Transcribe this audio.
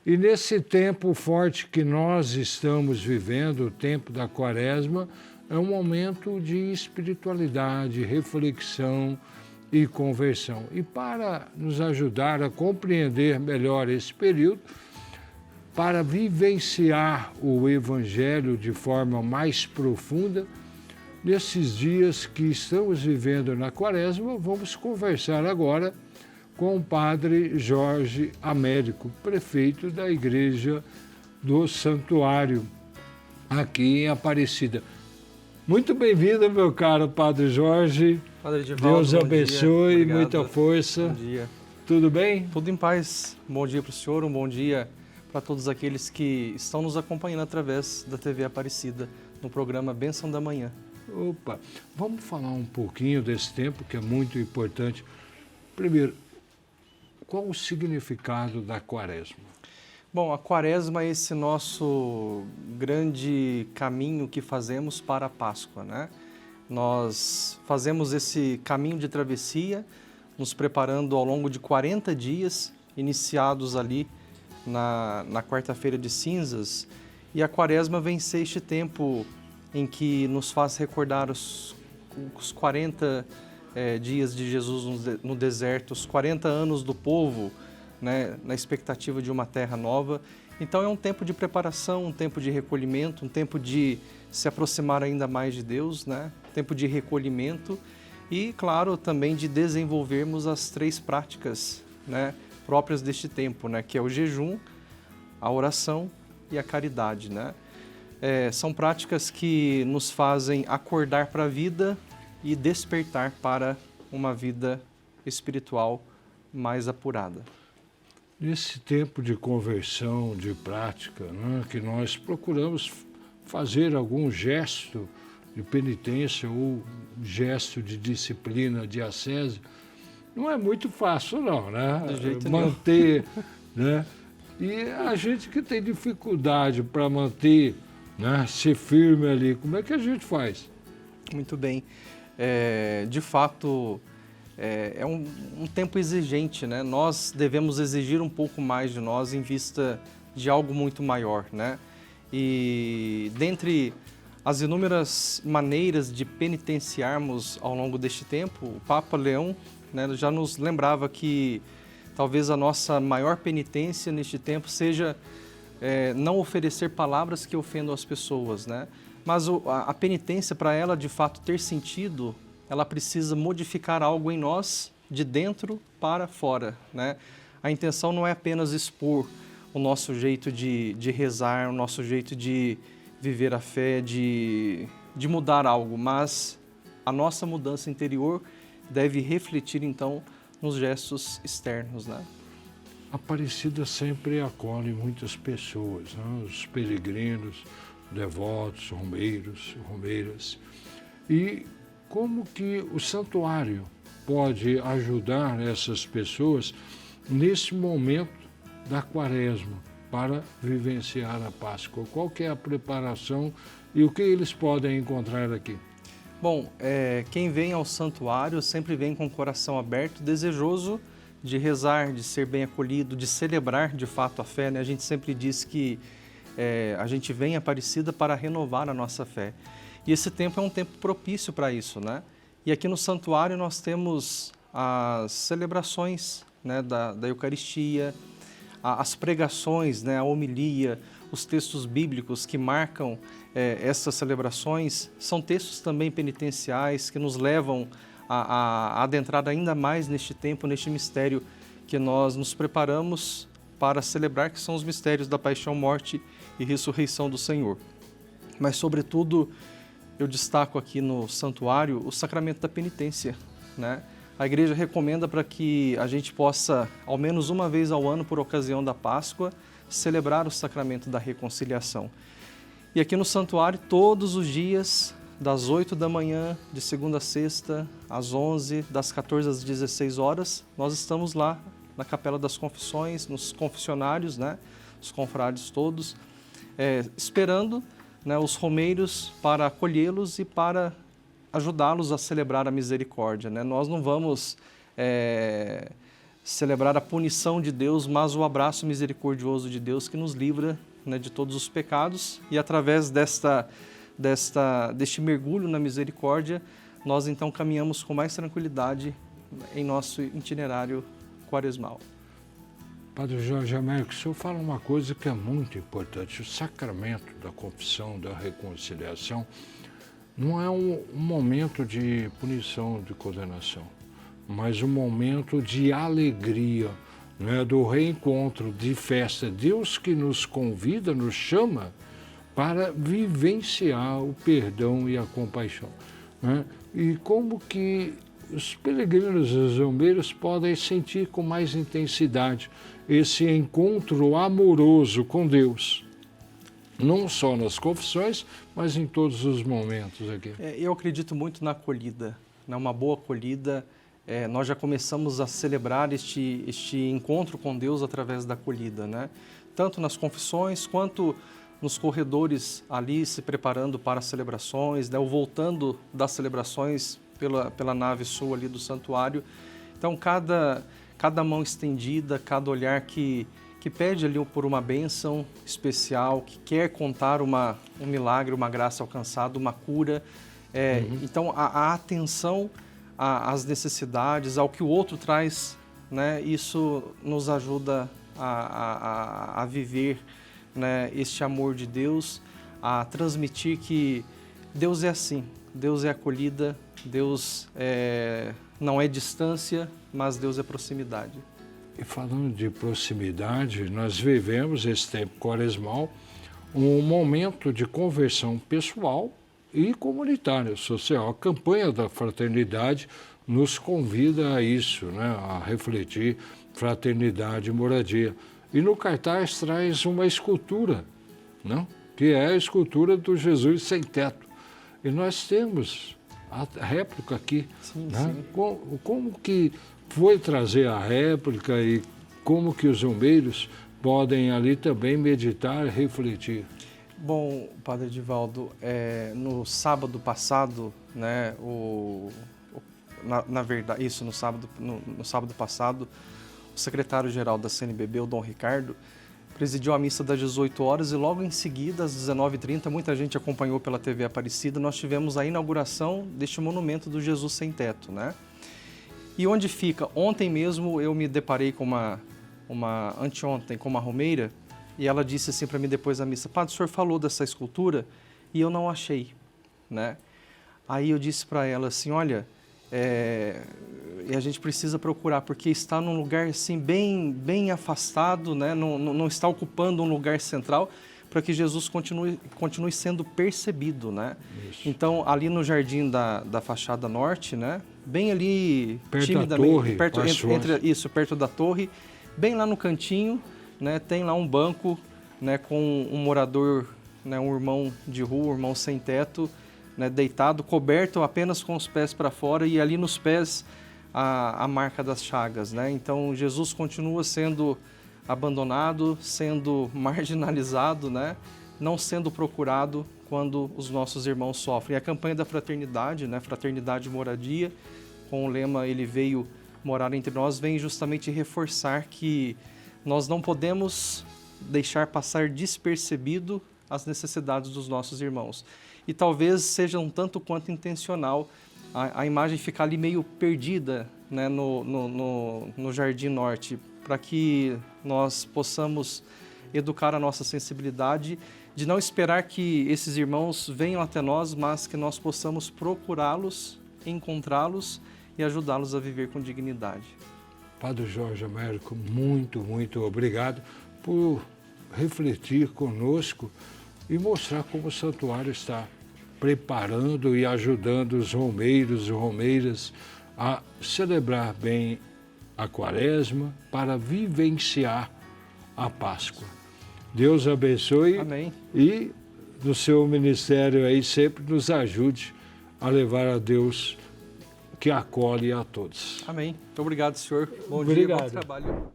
E nesse tempo forte que nós estamos vivendo, o tempo da Quaresma, é um momento de espiritualidade, reflexão e conversão. E para nos ajudar a compreender melhor esse período, para vivenciar o Evangelho de forma mais profunda, nesses dias que estamos vivendo na Quaresma, vamos conversar agora com o Padre Jorge Américo, prefeito da Igreja do Santuário, aqui em Aparecida. Muito bem-vindo, meu caro Padre Jorge. Padre Edivaldo, Deus abençoe, muita Bom força. dia. Tudo bem? Tudo em paz. Bom dia para o senhor, um bom dia para todos aqueles que estão nos acompanhando através da TV Aparecida, no programa Bênção da Manhã. Opa, vamos falar um pouquinho desse tempo que é muito importante. Primeiro, qual o significado da Quaresma? Bom, a Quaresma é esse nosso grande caminho que fazemos para a Páscoa, né? Nós fazemos esse caminho de travessia, nos preparando ao longo de 40 dias, iniciados ali na quarta-feira de cinzas, e a Quaresma vem ser este tempo em que nos faz recordar os 40 dias de Jesus no deserto, os 40 anos do povo, né, na expectativa de uma terra nova. Então é um tempo de preparação, um tempo de recolhimento, um tempo de se aproximar ainda mais de Deus, né? Tempo de recolhimento e, claro, também de desenvolvermos as 3 práticas, né, próprias deste tempo, né, que é o jejum, a oração e a caridade, né? São práticas que nos fazem acordar para a vida e despertar para uma vida espiritual mais apurada. Nesse tempo de conversão, de prática, né, que nós procuramos fazer algum gesto de penitência ou gesto de disciplina, de ascese, não é muito fácil não, né? De jeito manter, né? E a gente que tem dificuldade para manter, né, ser firme ali, como é que a gente faz? Muito bem. De fato, é um tempo exigente, né? Nós devemos exigir um pouco mais de nós em vista de algo muito maior, né? E dentre as inúmeras maneiras de penitenciarmos ao longo deste tempo, o Papa Leão, né, já nos lembrava que talvez a nossa maior penitência neste tempo seja não oferecer palavras que ofendam as pessoas, né? Mas a penitência, para ela de fato ter sentido, ela precisa modificar algo em nós de dentro para fora, né? A intenção não é apenas expor o nosso jeito de rezar, o nosso jeito de viver a fé, de mudar algo, mas a nossa mudança interior deve refletir então nos gestos externos, né? Aparecida sempre acolhe muitas pessoas, né? Os peregrinos, devotos, romeiros, romeiras. E como que o santuário pode ajudar essas pessoas nesse momento da Quaresma para vivenciar a Páscoa? Qual que é a preparação e o que eles podem encontrar aqui? Bom, quem vem ao santuário sempre vem com o coração aberto, desejoso de rezar, de ser bem acolhido, de celebrar de fato a fé, né? A gente sempre diz que a gente vem à Aparecida para renovar a nossa fé. E esse tempo é um tempo propício para isso, né? E aqui no santuário nós temos as celebrações, né, da Eucaristia, as pregações, né, a homilia, os textos bíblicos que marcam essas celebrações. São textos também penitenciais que nos levam a adentrar ainda mais neste tempo, neste mistério que nós nos preparamos para celebrar, que são os mistérios da paixão, morte e ressurreição do Senhor. Mas, sobretudo, eu destaco aqui no santuário o sacramento da penitência, né? A igreja recomenda para que a gente possa, ao menos uma vez ao ano, por ocasião da Páscoa, celebrar o sacramento da reconciliação. E aqui no santuário, todos os dias, das 8 da manhã, de segunda a sexta, às 11, das 14 às 16 horas, nós estamos lá na Capela das Confissões, nos confessionários, né? Os confrades todos, esperando, né, os romeiros para acolhê-los e para ajudá-los a celebrar a misericórdia, né? Nós não vamos celebrar a punição de Deus, mas o abraço misericordioso de Deus que nos livra, né, de todos os pecados, e através deste mergulho na misericórdia, nós então caminhamos com mais tranquilidade em nosso itinerário quaresmal. Padre Jorge Américo, o senhor fala uma coisa que é muito importante. O sacramento da confissão, da reconciliação, não é um momento de punição, de condenação, mas um momento de alegria, né, do reencontro, de festa. Deus que nos convida, nos chama para vivenciar o perdão e a compaixão, né? E como que os peregrinos e os rombeiros podem sentir com mais intensidade esse encontro amoroso com Deus, não só nas confissões, mas em todos os momentos aqui. Eu acredito muito na acolhida, né? Uma boa acolhida. Nós já começamos a celebrar este encontro com Deus através da acolhida, né? Tanto nas confissões quanto nos corredores ali se preparando para as celebrações, né? Ou voltando das celebrações pela nave sul ali do santuário. Então, cada mão estendida, cada olhar que pede ali por uma bênção especial, que quer contar um milagre, uma graça alcançada, uma cura. Então, a atenção às necessidades, ao que o outro traz, né? Isso nos ajuda a viver, né, este amor de Deus, a transmitir que Deus é assim, Deus é acolhida, Deus não é distância, mas Deus é proximidade. E falando de proximidade, nós vivemos esse tempo quaresmal um momento de conversão pessoal e comunitária, social. A campanha da fraternidade nos convida a isso, né, a refletir fraternidade e moradia. E no cartaz traz uma escultura, não? Que é a escultura do Jesus sem teto. E nós temos a réplica aqui. Sim, né? sim. Como que foi trazer a réplica e como que os rombeiros podem ali também meditar e refletir? Bom, Padre Edivaldo, no sábado passado, né, na verdade, isso, no sábado passado, o secretário-geral da CNBB, o Dom Ricardo, presidiu a missa das 18 horas e logo em seguida, às 19h30, muita gente acompanhou pela TV Aparecida, nós tivemos a inauguração deste monumento do Jesus sem teto, né? E onde fica? Ontem mesmo eu me deparei com anteontem, com uma romeira, e ela disse assim para mim depois da missa: Padre, o senhor falou dessa escultura e eu não achei, né? Aí eu disse para ela assim, olha, e a gente precisa procurar, porque está num lugar assim bem afastado, né? Não está ocupando um lugar central, para que Jesus continue sendo percebido, né? Isso. Então, ali no jardim da fachada norte, né? Bem ali, perto timidamente, da torre, perto da torre, bem lá no cantinho, né? Tem lá um banco, né? Com um morador, né? Um irmão de rua, um irmão sem teto, né? Deitado, coberto apenas com os pés para fora, e ali nos pés a marca das chagas, né? Então, Jesus continua sendo abandonado, sendo marginalizado, né? Não sendo procurado quando os nossos irmãos sofrem. E a campanha da fraternidade, né? Fraternidade e moradia, com o lema Ele veio morar entre nós, vem justamente reforçar que nós não podemos deixar passar despercebido as necessidades dos nossos irmãos. E talvez seja um tanto quanto intencional a imagem ficar ali meio perdida, né, no Jardim Norte, para que nós possamos educar a nossa sensibilidade de não esperar que esses irmãos venham até nós, mas que nós possamos procurá-los, encontrá-los e ajudá-los a viver com dignidade. Padre Jorge Américo, muito, muito obrigado por refletir conosco e mostrar como o santuário está preparando e ajudando os romeiros e romeiras a celebrar bem a Quaresma para vivenciar a Páscoa. Deus abençoe. Amém. E no seu ministério aí sempre nos ajude a levar a Deus que acolhe a todos. Amém. Muito obrigado, senhor. Bom Obrigado. dia, bom trabalho.